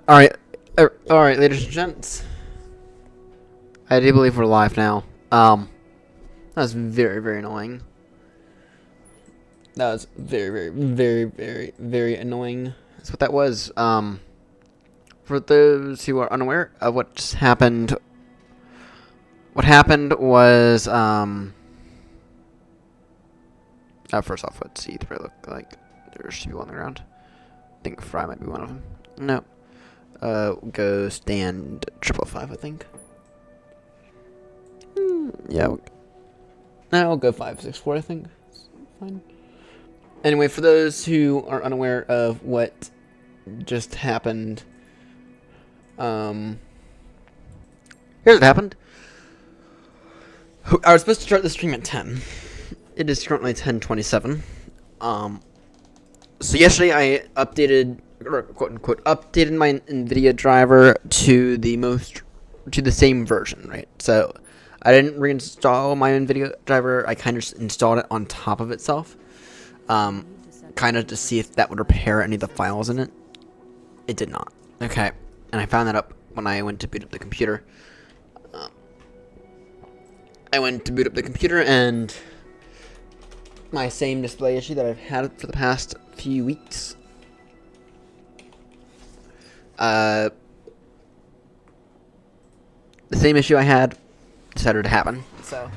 Alright, alright, ladies and gents. I do believe we're live now. That was very, very annoying. That was very annoying. That's what that was. For those who are unaware of what just happened, what happened was, first off, what's Heathrow look like? There should be one on the ground. I think Fry might be one of them. No. Go stand 555, I think. Yeah. I'll go 564, I think. It's fine. Anyway, for those who are unaware of what just happened, here's what happened. I was supposed to start the stream at 10. It is currently 10:27. So yesterday I updated, or quote unquote, updated my NVIDIA driver to the same version, right? So I didn't reinstall my NVIDIA driver. I kind of just installed it on top of itself, kind of to see if that would repair any of the files in it. It did not. Okay, and I found that up when I went to boot up the computer. I went to boot up the computer and my same display issue that I've had for the past few weeks. The same issue I had decided to happen. So,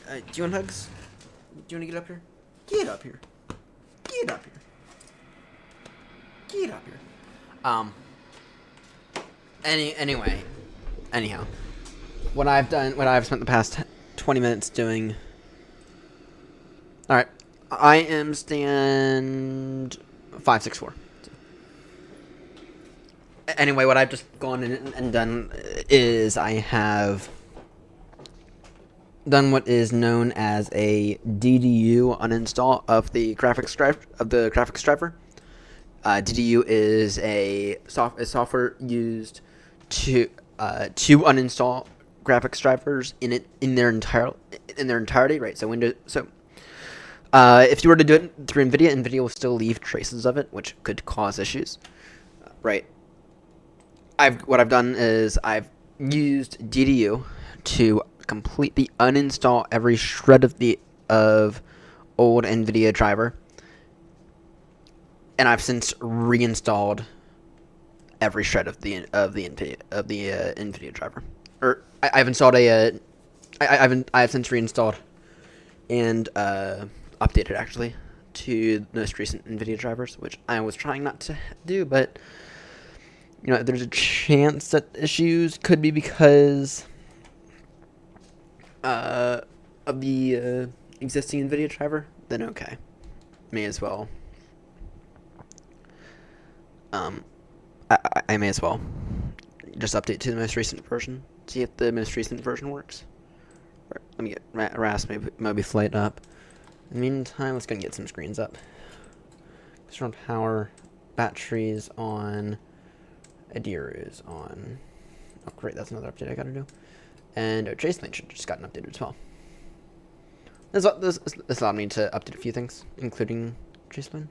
do you want hugs? Do you want to get up here? Get up here. Get up here. Get up here. Anyhow, what I've spent the past 20 minutes doing. All right, I am stand 564. Anyway, what I've just gone in and done is I have done what is known as a DDU uninstall of the graphics driver. DDU is a software used to uninstall graphics drivers in their entirety, right? So if you were to do it through NVIDIA will still leave traces of it, which could cause issues, right? What I've done is I've used DDU to completely uninstall every shred of old NVIDIA driver, and I've since reinstalled every shred of the NVIDIA driver. Or I've installed I've since reinstalled and updated actually to the most recent NVIDIA drivers, which I was trying not to do, but there's a chance that issues could be because of the existing NVIDIA driver. Then okay, may as well. I may as well just update to the most recent version. See if the most recent version works. Let me get RAS Moby Flight up. In the meantime, let's go and get some screens up. External power, batteries on, Adiru's on. Oh great, that's another update I gotta do. And Callsign should just gotten updated as well. This allowed me to update a few things, including Callsign.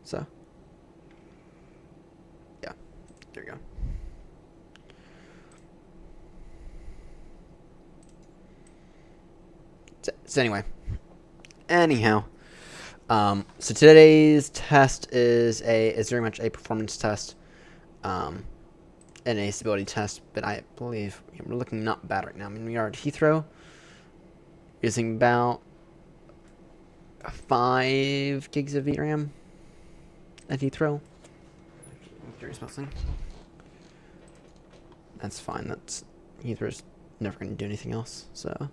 So, yeah, there you go. So anyway, so today's test is very much a performance test, and a stability test. But I believe we're looking not bad right now. I mean, we are at Heathrow, using about 5 gigs of VRAM at Heathrow. I'm curious about something. That's fine. Heathrow's never going to do anything else. So.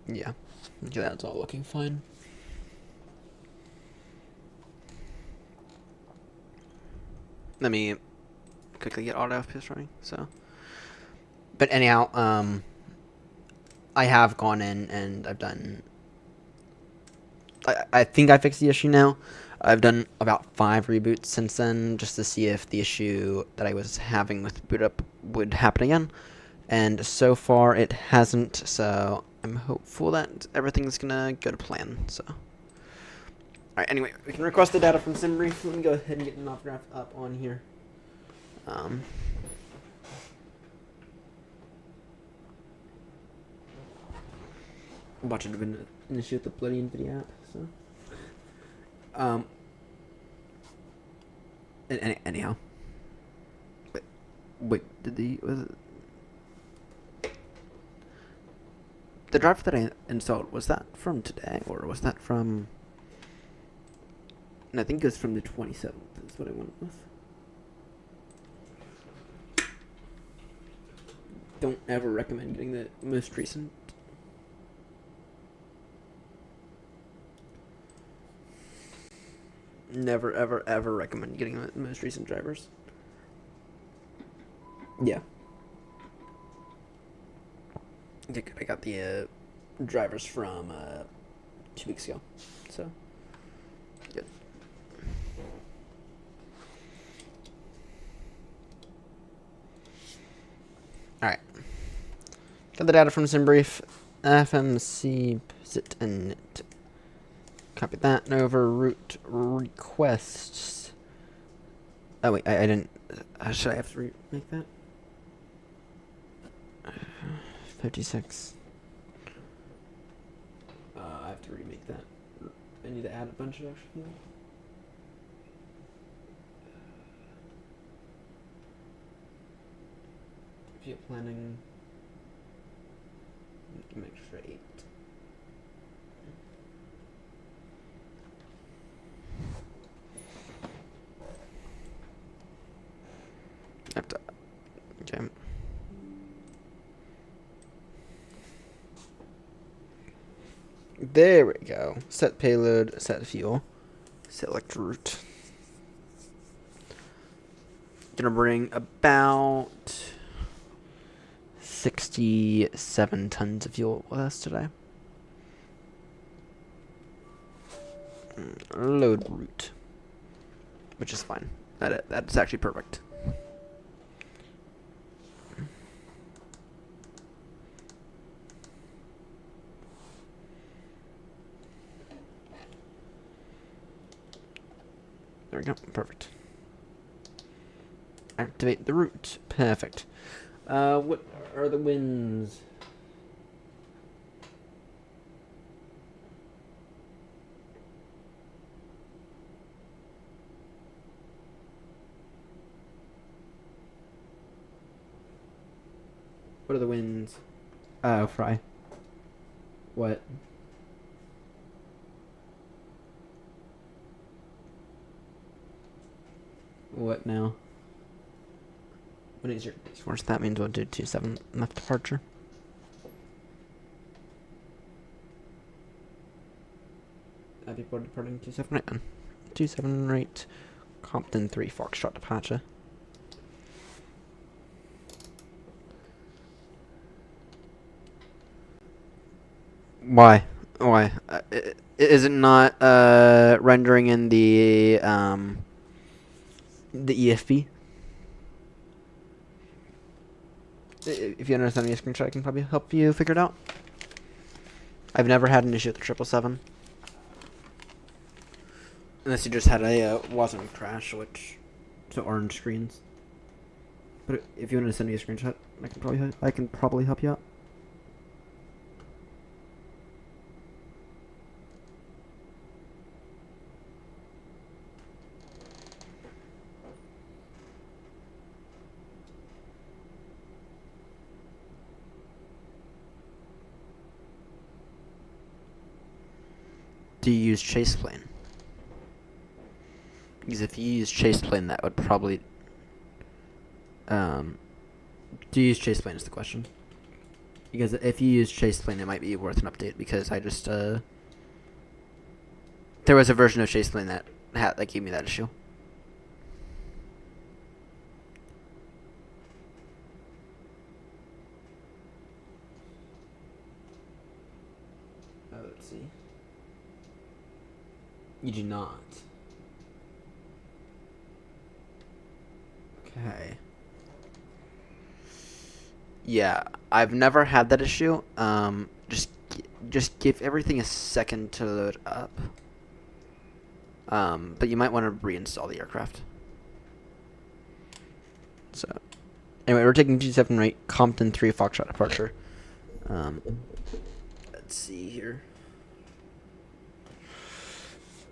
Yeah, that's all looking fine. Let me quickly get auto FPS running. So, but anyhow, I have gone in and I've done. I think I fixed the issue now. I've done about 5 reboots since then, just to see if the issue that I was having with boot up would happen again. And so far it hasn't, so I'm hopeful that everything's gonna go to plan. So, all right. Anyway, we can request the data from SimBrief. Let me go ahead and get an off graph up on here. Watching an issue with the bloody NVIDIA app. So, anyhow. Wait, was it the driver that I installed, was that from today, or was that from... And I think it was from the 27th, is what I went with. Don't ever recommend getting the most recent. Never, ever, ever recommend getting the most recent drivers. Yeah. I got the drivers from 2 weeks ago, so good. All right. Got the data from SimBrief, FMC, zit and knit. Copy that and over route requests. Oh wait, I didn't. Should I have to remake that? 56. I have to remake that. I need to add a bunch of extra things. If you're planning, make sure 8. I have to. Okay. There we go. Set payload, set fuel, select route. Gonna bring about 67 tons of fuel with us today. Load route, which is fine. That's actually perfect. There we go. Perfect. Activate the route. Perfect. What are the winds? What are the winds? Oh, Fry. What? What now? What is your base force? That means we'll do 27 left departure. People are departing 27 right then. 27 right. Compton 3 Foxtrot departure. Why? Why? Is it not rendering in the EFB? If you understand the screenshot, I can probably help you figure it out. I've never had an issue with the 777. Unless you just had a wasn't crash, which so orange screens. But if you want to send me a screenshot, I can probably help you out. Do you use chase plane? Because if you use chase plane, that would probably... do you use chase plane is the question. Because if you use chase plane, it might be worth an update, because I just, there was a version of chase plane that gave me that issue. Let's see. You do not. Okay. Yeah, I've never had that issue. just give everything a second to load up. But you might want to reinstall the aircraft. So, anyway, we're taking 278 Compton 3 Foxtrot departure. Let's see here.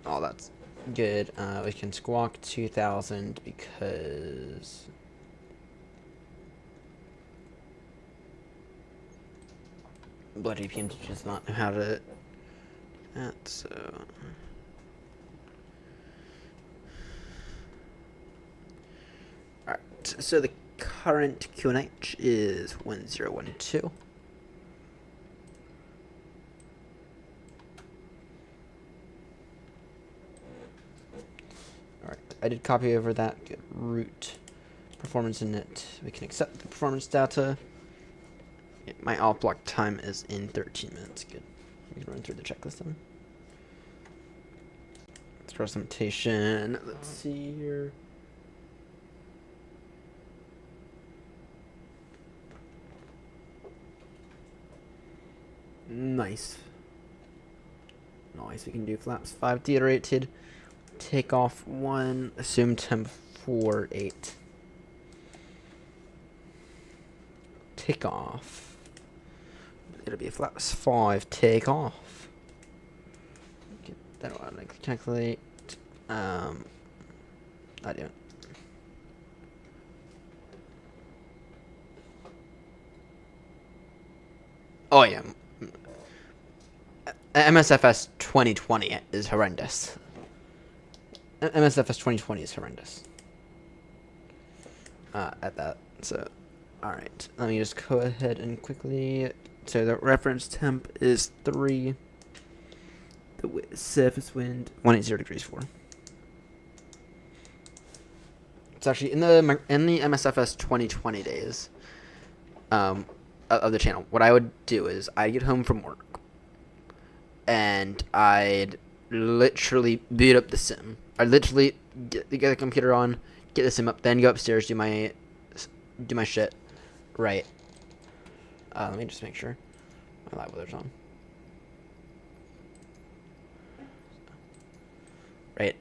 Oh, that's good. We can squawk 2000 because bloody PMDG does not know how to. So. Alright, so the current QNH is 1012. Alright, I did copy over that. Get root performance in it. We can accept the performance data. My off block time is in 13 minutes. Good. We can run through the checklist then. Let's cross limitation. Let's see here. Nice. Nice. We can do flaps 5 deiterated. Takeoff 1. Assume temp 48. Takeoff. It'll be flaps 5 takeoff. Get that one. Like calculate. I do it. Oh yeah. MSFS 2020 is horrendous. MSFS 2020 is horrendous. At that. So, alright. Let me just go ahead and quickly. So, the reference temp is 3. The surface wind 180 degrees 4. It's actually in the MSFS 2020 days of the channel. What I would do is I'd get home from work and I'd literally boot up the sim. I'd literally get the computer on, get the sim up, then go upstairs, do my shit. Right. Let me just make sure my live weather's on. Right.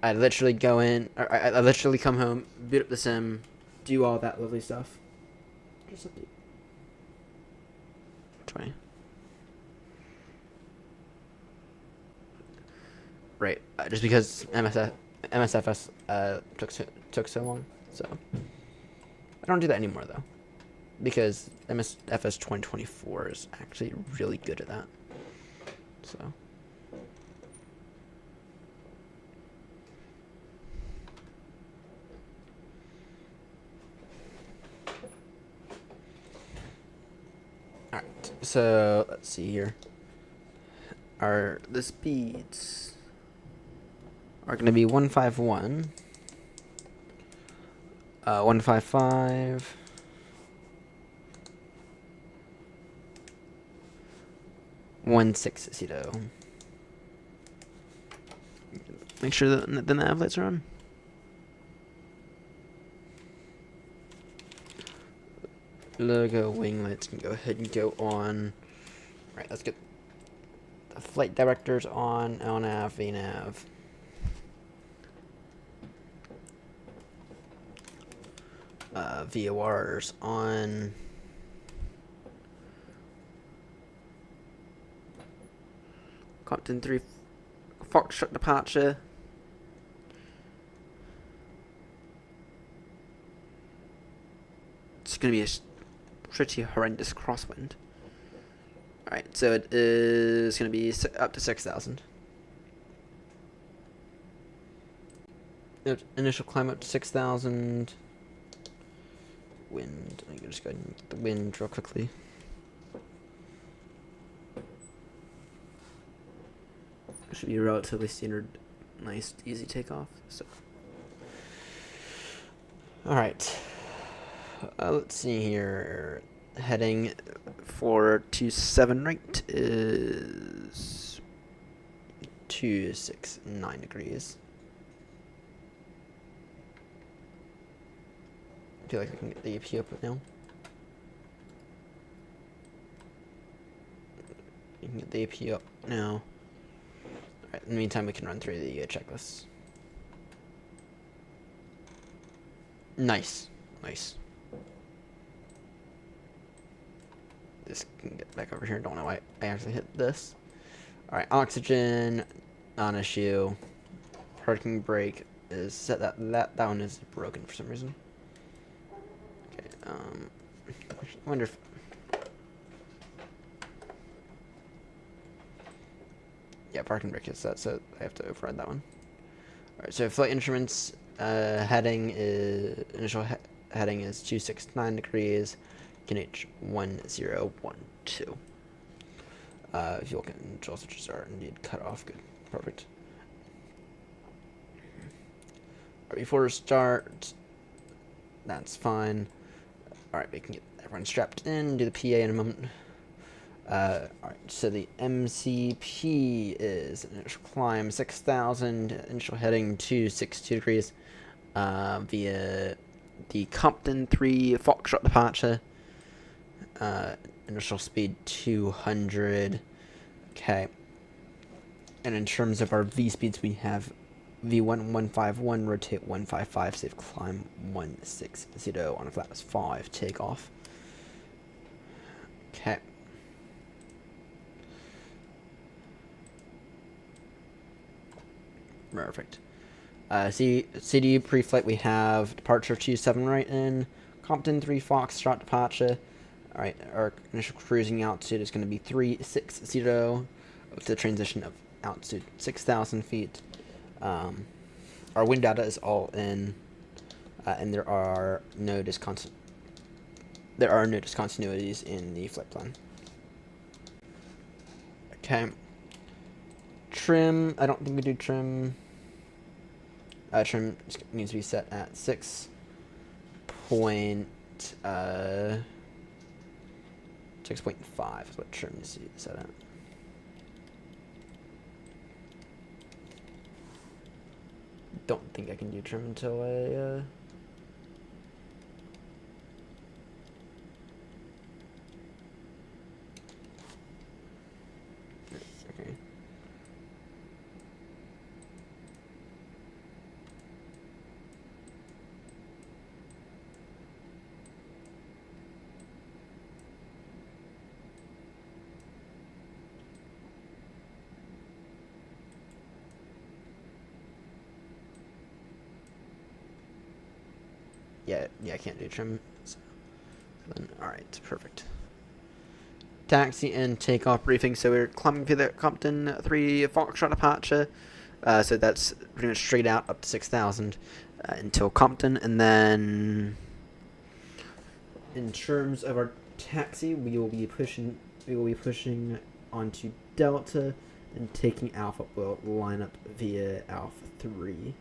I literally go in, or I literally come home, boot up the sim, do all that lovely stuff. Just update. 20. Right. Just because MSFS took so long, so I don't do that anymore though, because MSFS 2024 is actually really good at that. So. Alright, so let's see here. The speeds are going to be 151, 155, one 160. Make sure that the nav lights are on. Logo wing lights can go ahead and go on. Right, let's get the flight directors on, LNAV, VNAV. VORs on. Compton 3 Foxtrot departure. It's going to be a pretty horrendous crosswind. Alright, so it is going to be up to 6,000. Initial climb up to 6,000. Wind. I can just go ahead and get the wind real quickly. It should be a relatively standard, nice, easy takeoff. So, alright. Let's see here. Heading 427 right is 269 degrees. I feel like I can get the EP up now. You can get the AP up now. Alright, in the meantime, we can run through the checklist. Nice. Nice. This can get back over here. Don't know why I actually hit this. Alright, oxygen, non-issue. Parking brake is set. That one is broken for some reason. Okay, I wonder if... Yeah, parking brake is set, so I have to override that one. Alright, so flight instruments, heading is... Initial heading is 269 degrees. QNH 1012. Fuel control switches are indeed cut off. Good. Perfect. Right, before start, that's fine. Alright, we can get everyone strapped in, do the PA in a moment. Alright, so the MCP is initial climb 6,000, initial heading 262 degrees, via the Compton 3 Foxtrot departure. Initial speed 200. Okay. And in terms of our V speeds, we have V1151, rotate 155, safe climb 160 on a flaps 5 takeoff. Okay. Perfect. CDU pre-flight, we have departure 27 right in, Compton 3 Foxtrot departure. Alright, our initial cruising altitude is going to be 360 with the transition of altitude 6,000 feet. Our wind data is all in, and there are no discontinuities in the flight plan. Okay. Trim, I don't think we do trim. Trim needs to be set at 6.5 is what trim is set at. Don't think I can do trim until I okay. Yeah, I can't do trim. So then, alright, perfect. Taxi and takeoff briefing. So we're climbing through the Compton 3 Foxtrot departure. So that's pretty much straight out up to 6,000 until Compton. And then in terms of our taxi, we will be pushing onto Delta and taking Alpha. We'll line up via Alpha 3.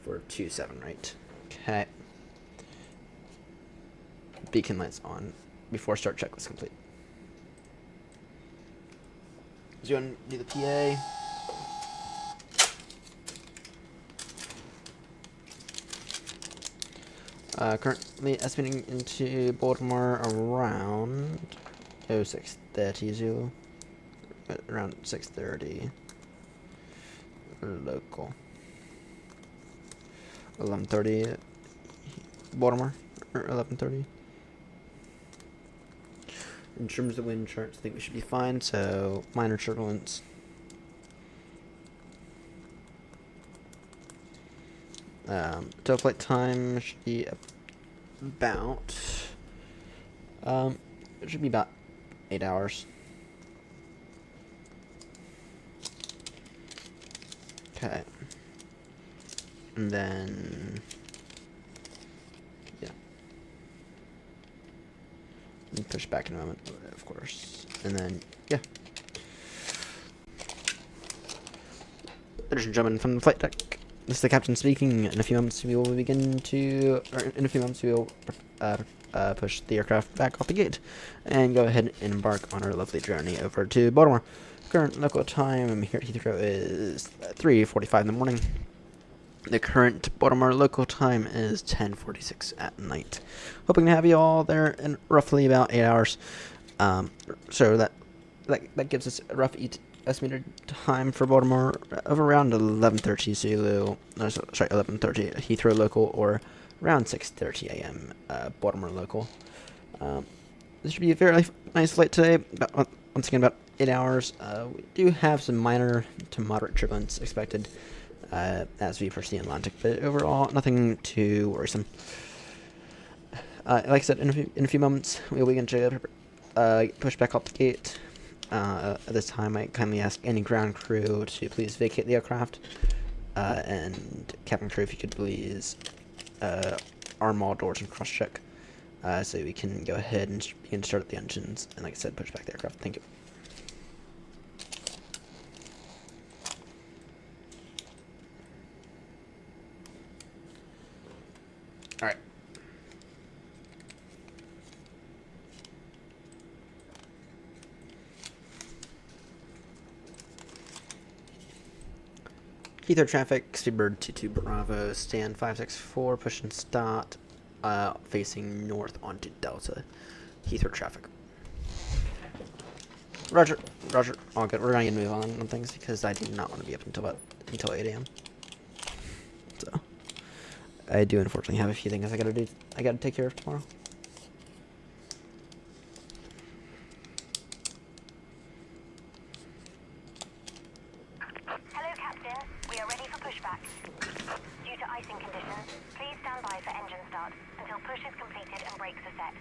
For 27, right? Okay. Beacon lights on before start checklist complete. So you want to do the PA? Currently estimating into Baltimore around 6:30, around 6:30 local. 11:30 Baltimore, or 11:30. In terms of wind charts, I think we should be fine. So minor turbulence. Total flight time should be about it should be about 8 hours. Okay. And then, yeah. And push back in a moment, of course. And then, yeah. Ladies and gentlemen, from the flight deck, this is the captain speaking. In a few moments, we will push the aircraft back off the gate and go ahead and embark on our lovely journey over to Baltimore. Current local time here at Heathrow is 3:45 in the morning. The current Baltimore local time is 10:46 at night. Hoping to have you all there in roughly about 8 hours. So that gives us a rough estimated time for Baltimore of around 11:30 Zulu. Sorry, 11:30 Heathrow local, or around 6:30 a.m. Baltimore local. This should be a very nice flight today. Once again, about 8 hours. We do have some minor to moderate turbulence expected as we approach the Atlantic, but overall, nothing too worrisome. Like I said, in a few moments, we'll begin to push back up the gate. At this time, I kindly ask any ground crew to please vacate the aircraft, and cabin crew, if you could please arm all doors and cross-check, so we can go ahead and begin to start up the engines, and like I said, push back the aircraft. Thank you. Alright. Heathrow traffic, Speedbird 22 Bravo, stand 564, push and start, facing north onto Delta. Heathrow traffic. Roger, roger, all good. We're going to move on things because I do not want to be up until 8 a.m. So, I do unfortunately have a few things I gotta take care of tomorrow. Hello, Captain. We are ready for pushback. Due to icing conditions, please stand by for engine start until push is completed and brakes are set.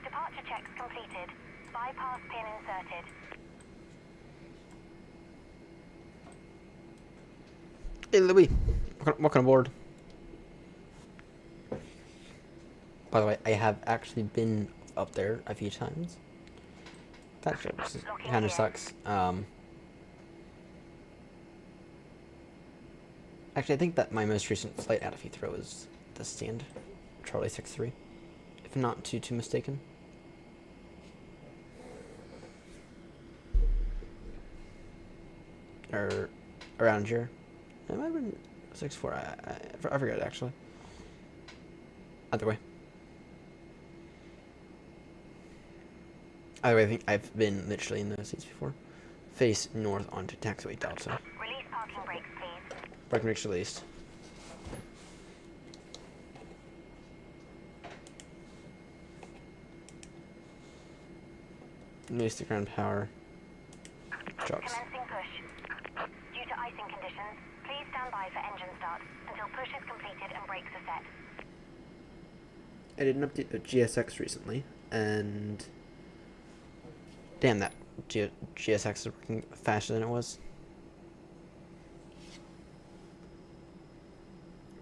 Departure checks completed. Bypass pin inserted. Hey Louis, welcome aboard. By the way, I have actually been up there a few times. That kind of sucks. Actually, I think that my most recent flight out of Heathrow is the stand, Charlie 63, if I'm not too mistaken. Or around here. It might have been 64. I forget actually. Either way, I think I've been literally in those seats before. Face north onto taxiway Delta. Release parking brakes, please. Parking brakes released. Release the ground power. Jobs. Commencing push. Due to icing conditions, please stand by for engine start until push is completed and brakes are set. I did an update of GSX recently, and damn, that GSX is working faster than it was.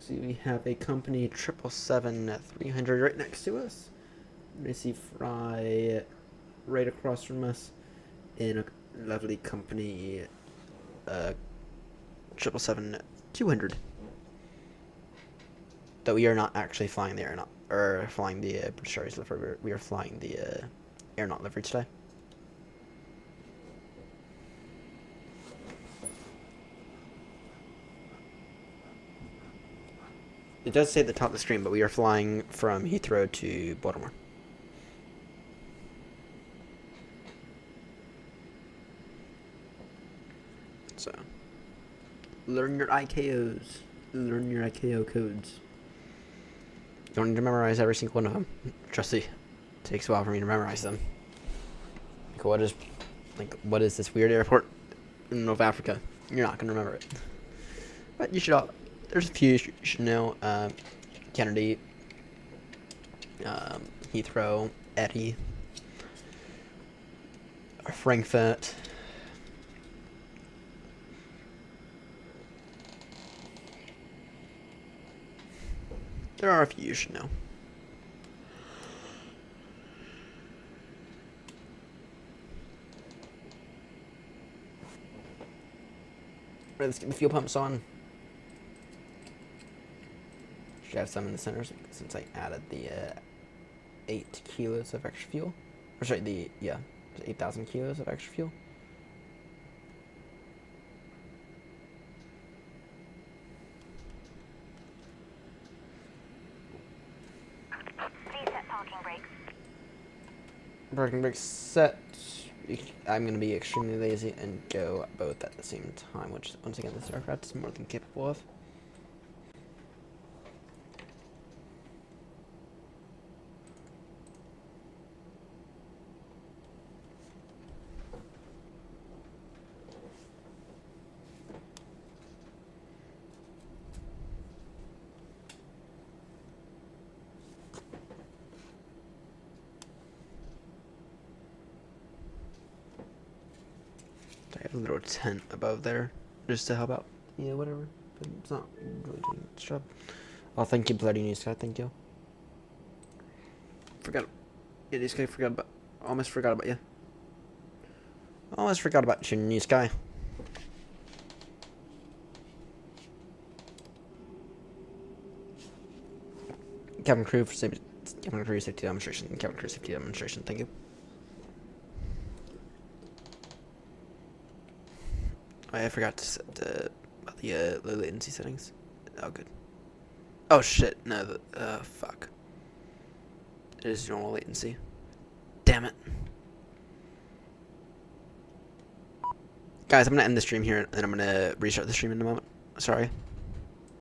See, we have a company 777-300 right next to us. We see Fry right across from us in a lovely company 777-200. Though we are not actually flying the AirNott, or flying the British Airways livery. We are flying the AirNott livery today. It does say at the top of the screen, but we are flying from Heathrow to Baltimore. So, learn your ICAOs. Learn your ICAO codes. You don't need to memorize every single one of them. Trust me, it takes a while for me to memorize them. Like, what is this weird airport in North Africa? You're not gonna remember it. But you should all. There's a few you should know. Kennedy, Heathrow, Eddie, Frankfurt. There are a few you should know. Let's get the fuel pumps on. Should have some in the center since I added the 8 kilos of extra fuel. Or sorry, 8,000 kilos of extra fuel. Please set parking brakes. Parking brakes set. I'm going to be extremely lazy and go both at the same time, which once again this aircraft is more than capable of. I have a little tent above there just to help out. Yeah, whatever. But it's not really doing its job. Oh, thank you, bloody new sky. Thank you. Forgot. Yeah, new sky. Almost forgot about you. Almost forgot about you, new sky. Cabin crew safety demonstration. Cabin crew safety demonstration. Thank you. I forgot to set the low latency settings. Oh, good. Oh shit! No, fuck. It is normal latency. Damn it. Guys, I'm gonna end the stream here, and I'm gonna restart the stream in a moment. Sorry.